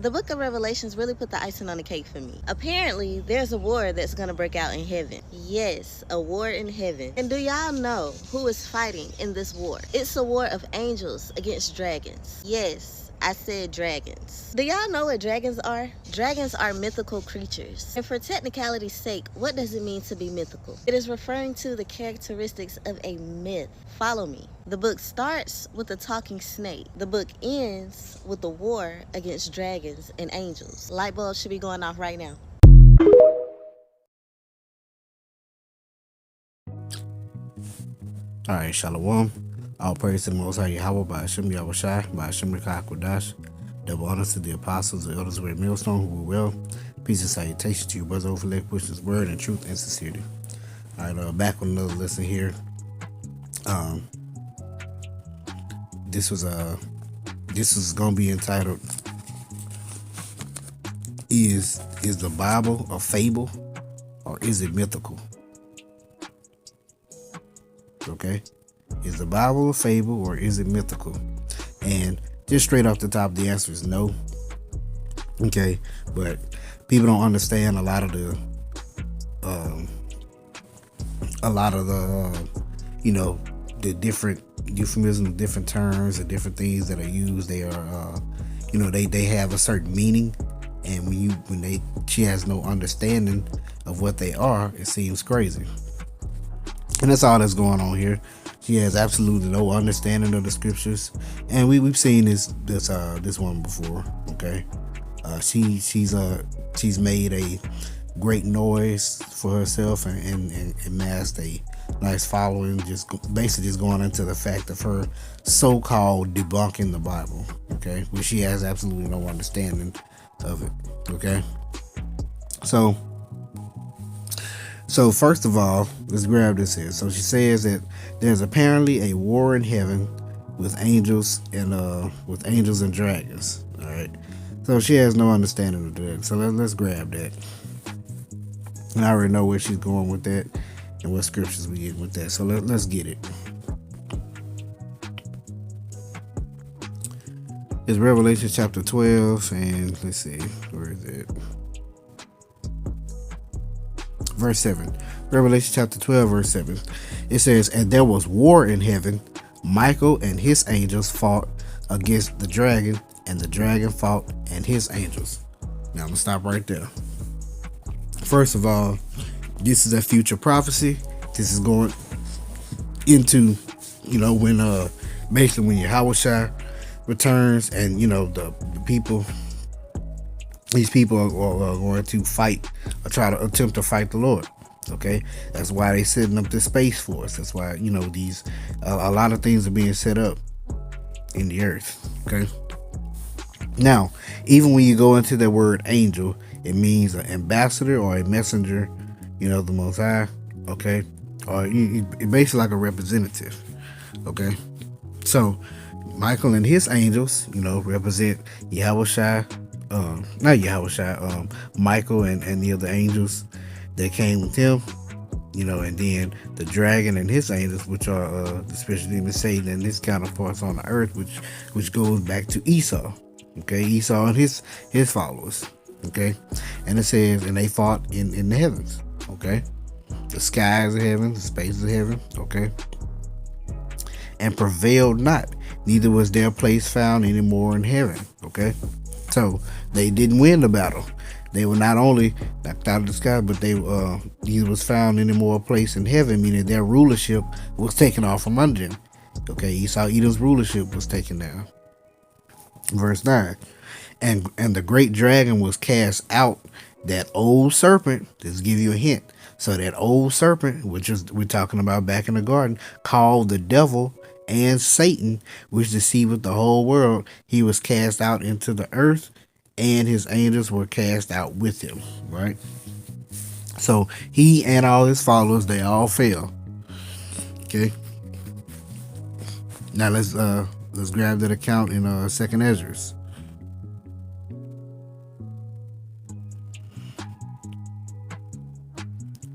The book of Revelations really put the icing on the cake for me. Apparently, there's a war that's gonna break out in heaven. Yes, a war in heaven. And do y'all know who is fighting in this war? It's a war of angels against dragons. Yes, I said dragons. Do y'all know what dragons are? Dragons are mythical creatures. And for technicality's sake, what does it mean to be mythical? It is referring to the characteristics of a myth. Follow me. The book starts with a talking snake. The book ends with a war against dragons and angels. Light bulbs should be going off right now. Alright, Shalom. All praise to the Most High Yahweh by Hashem Yahushai, by Hashem Rikakodash. Double honors to the apostles, the elders of the millstone who were well. Peace and salutation to you, brothers over there, push this word in truth and sincerity. Alright, back with another lesson here. This is gonna be entitled Is the Bible a fable or is it mythical? Okay, is the Bible a fable or is it mythical? And just straight off the top, the answer is no. Okay, but people don't understand a lot of the the different euphemisms, different terms, and different things that are used. They are, they have a certain meaning, and when she has no understanding of what they are, it seems crazy. And that's all that's going on here. She has absolutely no understanding of the scriptures, and we've seen this one before. Okay, she's made a great noise for herself and amassed a nice following, just going into the fact of her so-called debunking the Bible. Okay, but she has absolutely no understanding of it. Okay, so first of all, let's grab this here. So she says that there's apparently a war in heaven with angels and dragons. All right. So she has no understanding of that. So let's grab that. And I already know where she's going with that and what scriptures we get with that. So let's get it. It's Revelation chapter 12, and let's see, where is it? Verse 7. Revelation chapter 12, verse 7. It says, and there was war in heaven. Michael and his angels fought against the dragon, and the dragon fought and his angels. Now I'm gonna stop right there. First of all, this is a future prophecy. This is going into, when basically when Yahushua returns, and the people, these people are going to fight or try to attempt to fight the Lord. Okay, that's why they're setting up this space force. That's why these a lot of things are being set up in the earth. Okay, now even when you go into the word angel, it means an ambassador or a messenger, the Most High. Okay, or basically like a representative. Okay, so Michael and his angels, represent Yahushua. Not Yahushua, Michael and the other angels that came with him, and then the dragon and his angels, which are the spiritual demon Satan and his counterparts on the earth, which goes back to Esau. Okay, Esau and his followers. Okay, and it says, and they fought in the heavens. Okay, the skies of heaven, the spaces of heaven. Okay, and prevailed not, neither was their place found anymore in heaven. Okay, so they didn't win the battle. They were not only knocked out of the sky, but they neither was found any more place in heaven, meaning their rulership was taken off from under them. Okay, Esau Edom's rulership was taken down. Verse 9. And the great dragon was cast out, that old serpent. Let's give you a hint. So that old serpent, which is we're talking about back in the garden, called the devil and Satan, which deceiveth the whole world, he was cast out into the earth, and his angels were cast out with him. Right? So he and all his followers, they all fell. Okay. Now let's grab that account in Second Ezra.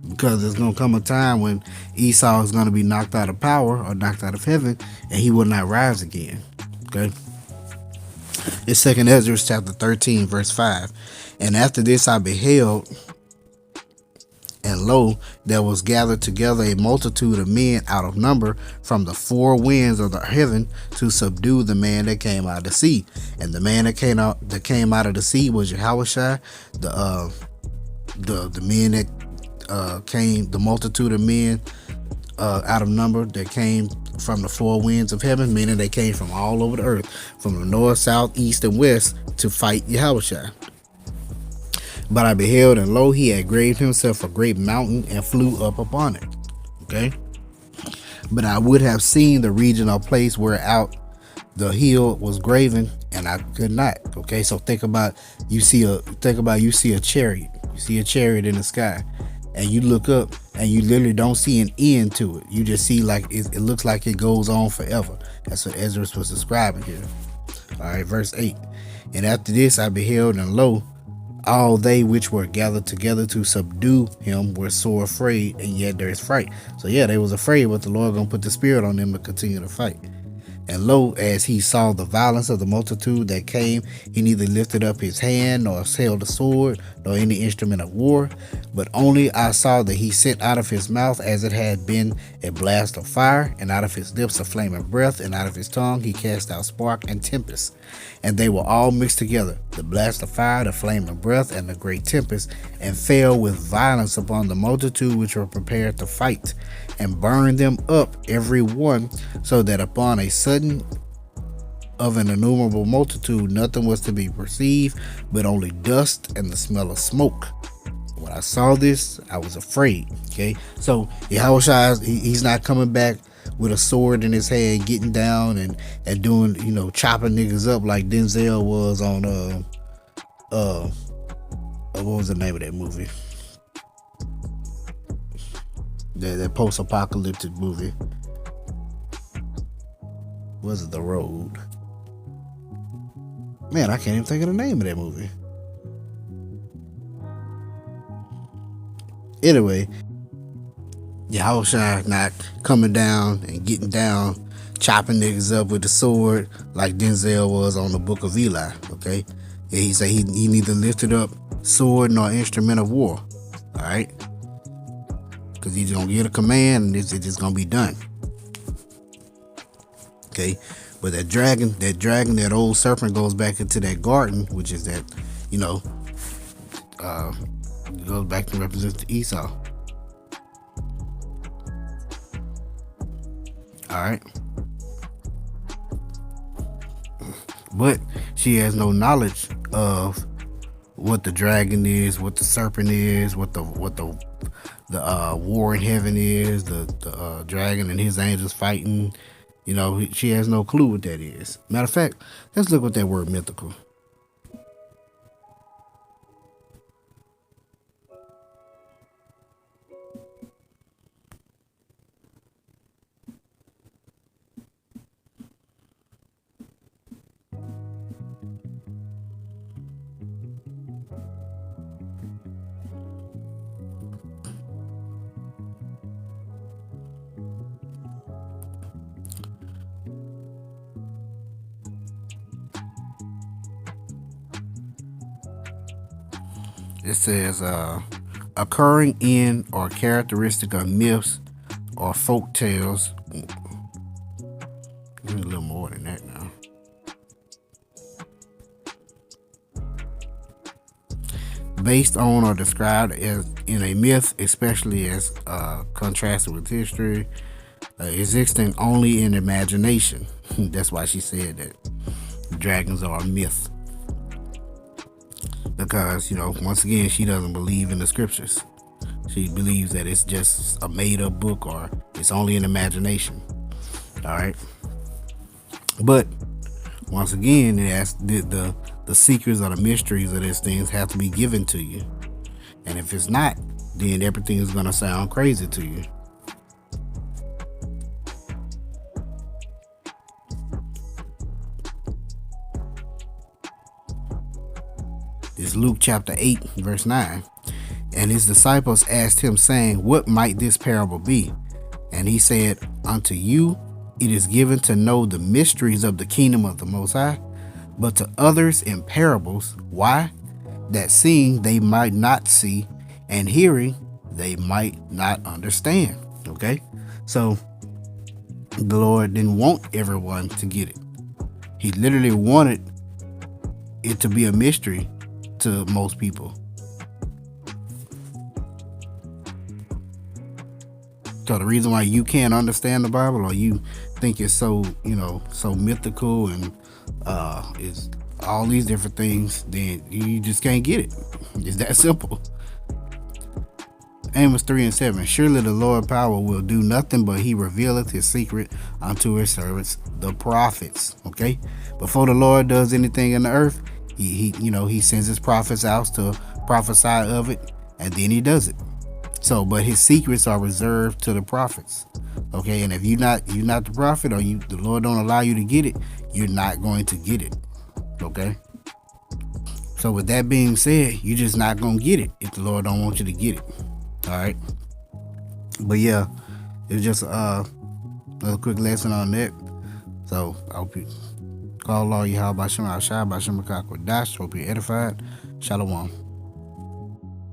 Because there's going to come a time when Esau is going to be knocked out of power or knocked out of heaven, and he will not rise again. Okay. It's second Ezra chapter 13, verse 5. And after this I beheld, and lo, there was gathered together a multitude of men out of number from the four winds of the heaven to subdue the man that came out of the sea. And the man that came out of the sea was Yahushua. The men that came, the multitude of men out of number that came from the four winds of heaven, meaning they came from all over the earth, from the north, south, east, and west to fight Yahushua. But I beheld, and lo, he had graved himself a great mountain and flew up upon it. Okay. But I would have seen the region or place where out the hill was graven, and I could not. Okay. So think about you see a chariot. You see a chariot in the sky, and you look up, and you literally don't see an end to it. You just see like it looks like it goes on forever. That's what Ezra was describing here. All right, verse 8. And after this I beheld, and lo, all they which were gathered together to subdue him were sore afraid, and yet there is fright. So yeah, they was afraid, but the Lord gonna put the spirit on them to continue to fight. And lo, as he saw the violence of the multitude that came, he neither lifted up his hand, nor held a sword, nor any instrument of war, but only I saw that he sent out of his mouth as it had been a blast of fire, and out of his lips a flaming breath, and out of his tongue he cast out spark and tempest. And they were all mixed together, the blast of fire, the flaming breath, and the great tempest, and fell with violence upon the multitude which were prepared to fight, and burned them up every one, so that upon a sudden of an innumerable multitude nothing was to be perceived, but only dust and the smell of smoke. When I saw this, I was afraid. Okay, so Yahushua, he's not coming back with a sword in his hand, getting down and doing, chopping niggas up like Denzel was on what was the name of that movie? That post-apocalyptic movie. Was it The Road? Man, I can't even think of the name of that movie. Anyway, Yahushua not coming down and getting down, chopping niggas up with the sword like Denzel was on the Book of Eli. Okay, and he said he neither lifted up sword nor instrument of war. All right, because he's gonna get a command and it's just gonna be done. Okay, but that dragon, that old serpent goes back into that garden, which is that, goes back to represent Esau. Alright. But she has no knowledge of what the dragon is, what the serpent is, what the war in heaven is, the dragon and his angels fighting. She has no clue what that is. Matter of fact, let's look at that word mythical. It says occurring in or characteristic of myths or folk tales. Give me a little more than that now. Based on or described as in a myth, especially as contrasted with history, existing only in imagination. That's why she said that dragons are a myth. Because, once again, she doesn't believe in the scriptures. She believes that it's just a made-up book or it's only an imagination. All right. But once again, it has the secrets or the mysteries of these things have to be given to you. And if it's not, then everything is going to sound crazy to you. It's Luke chapter 8, verse 9. And his disciples asked him, saying, what might this parable be? And he said, unto you it is given to know the mysteries of the kingdom of the Most High, but to others in parables. Why? That seeing they might not see, and hearing they might not understand. Okay? So the Lord didn't want everyone to get it. He literally wanted it to be a mystery to most people. So the reason why you can't understand the Bible, or you think it's so, so mythical and it's all these different things, then you just can't get it. It's that simple. Amos 3:7. Surely the Lord power will do nothing, but he revealeth his secret unto his servants, the prophets. Okay? Before the Lord does anything in the earth, he sends his prophets out to prophesy of it, and then he does it. So, but his secrets are reserved to the prophets. Okay, and if you're not the prophet, or the Lord don't allow you to get it, you're not going to get it. Okay. So with that being said, you're just not gonna get it if the Lord don't want you to get it. All right. But yeah, it's just another quick lesson on that. So I hope you call Allah Yahweh Bashem Al Shai Bashem Dash. Hope you're edified. Shalom.